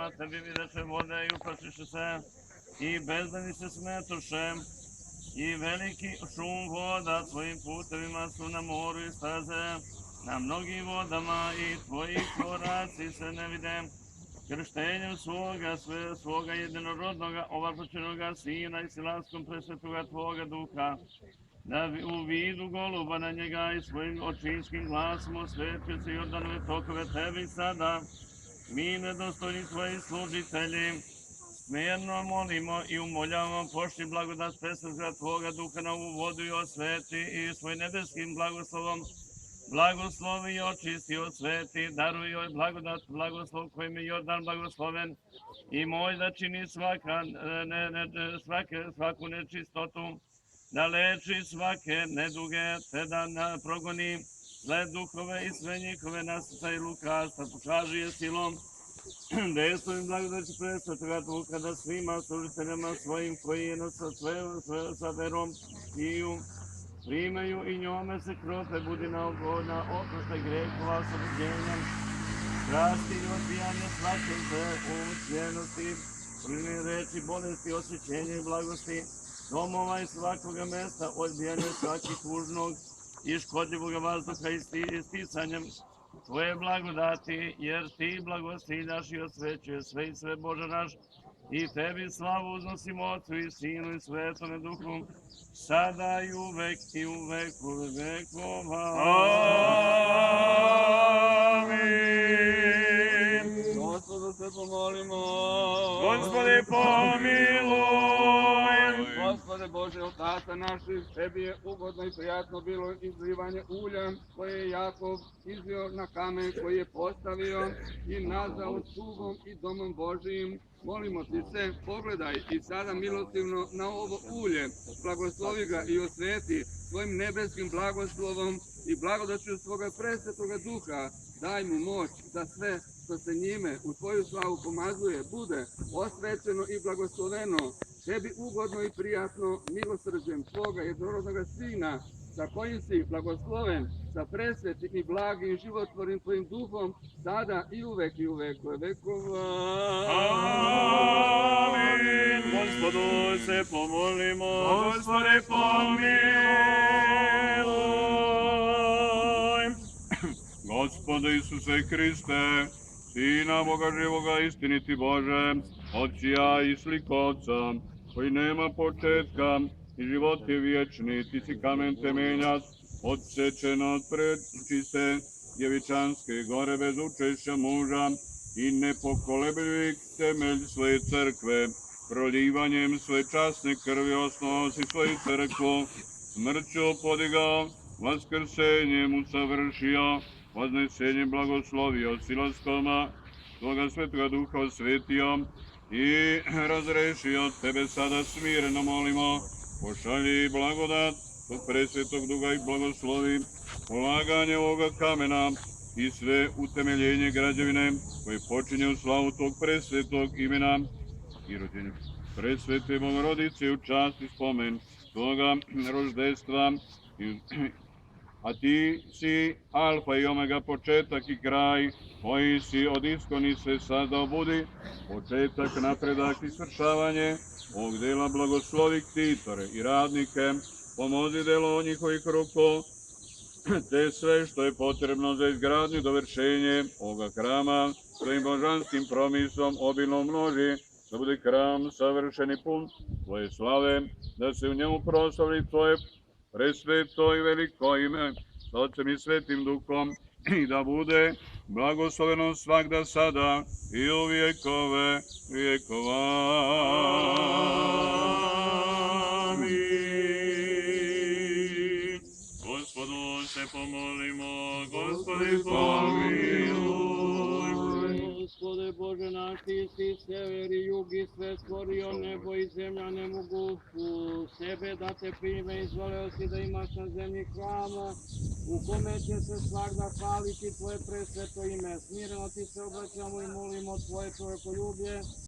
na tebi videše vode i uplašiše se, i bezdani se smetoše, i veliki šum voda tvojim putevima su na moru i staze, na mnogim vodama i tvoji koraci se ne vide. Krštenjem svoga jedinorodnoga ovlačenoga Sina i silaskom presvetoga tvoga duha, da u vidu goluba na njega i svojim očinskim glasom osvetio se Jordanove tokove tebi sada, mi nedostojni tvoji služitelji, smjerno molimo i umoljavamo, pošli blagodat presvetoga tvoga duha na ovu vodu i osveti i svoj nebeskim blagoslovom blagoslovi i očisti, osveti, daruj joj blagodat, blagoslov kojim je Jordan blagosloven i moj da čini svaku nečistotu, da leči svake neduge, te da progoni zle duhove i sve njihove nasrtaje i lukavstva, pokaži je silom, dejstvom i blagodaći presvetoga duha, da svima služiteljama svojim koji je sa verom piju, primaju i njome se krope, budi na oproštaj grehova, oslobođenjem, strasti i odbijanje svake usmjenosti, primjer reči, bolesti, osjećenja i blagosti, domova i svakoga mesta, odbijanje svakih tužnog i škodljivog vazduha i sticanjem tvoje blagodati, jer ti blagostiljaš i osvećuje sve i sve, Bože naš, i tebi slavu uznosimo Otcu i Sinu i Svetome Duhu, sada i uvek i u veku vekova. Amin. Gospodu se pomolimo. Gospode pomiluj. Gospode Bože, Otca naših, tebi je ugodno i prijatno bilo izlivanje ulja koje je Jakov izlio na kamen koji je postavio i nazvao stubom i domom Božijim. Molimo ti se, pogledaj i sada milostivno na ovo ulje, blagoslovi ga i osveti svojim nebeskim blagoslovom i blagodaću svoga presvetoga duha. Daj mu moć da sve što se njime u tvoju slavu pomazuje bude osvećeno i blagosloveno, tebi ugodno i prijatno milosrđem tvoga jednorodnoga Sina, sa kojim si blagosloven, sa presvetim i blagim životvornim tvojim duhom, sada i uvek i u vekove vekova. Amin. Gospodu se pomolimo. Gospode pomiluj. Gospode Isuse Hriste, Sina Boga živoga, istiniti Bože, Očija i Slikovca, koji nema početka i život je vječni, ti si kamen temeljac, odsečen od prečiste djevičanske gore bez učešća muža i nepokolebljivi temelj svoje crkve, prolivanjem svoje časne krvi osnovao si svoju crkvu, smrću podigao, vaskrsenjem usavršio, vaznesenjem blagoslovio, silaskoma svoga svetoga duha osvetio i razrešio. Tebe sada smireno molimo, pošalji blagodat tog presvetog duga i blagoslovi polaganje ovoga kamena i sve utemeljenje građevine koje počinje u slavu tog presvetog imena i rođenju presvete Bogorodice u čast i spomen toga roždestva, a ti si alfa i omega, početak i kraj, koji si od iskoni se sada obudi, početak, napredak i svršavanje ovog dela. Blagoslovi ktitore i radnike, pomozi delo njihovih ruku, te sve što je potrebno za izgradnju i dovršenje ovoga hrama, svojim božanskim promisom obilno množi, da bude hram savršen i pun tvoje slave, da se u njemu proslavlji tvoje presveto i veliko ime, s Otcem i Svetim Duhom, i da bude blagosloveno svagda sada i u vjekove vjekova. Amin. Gospodu se pomolimo. Gospodi pomiluj. Gospode Bože naš, ti si sever i jug i sve stvorio, nebo i zemlja ne mogu u sebe da te prime, izvoleo si da imaš na zemlji hrama, u kome će se svagda hvaliti tvoje presveto ime. Smireno ti se obraćamo i molimo tvoje čovekoljublje,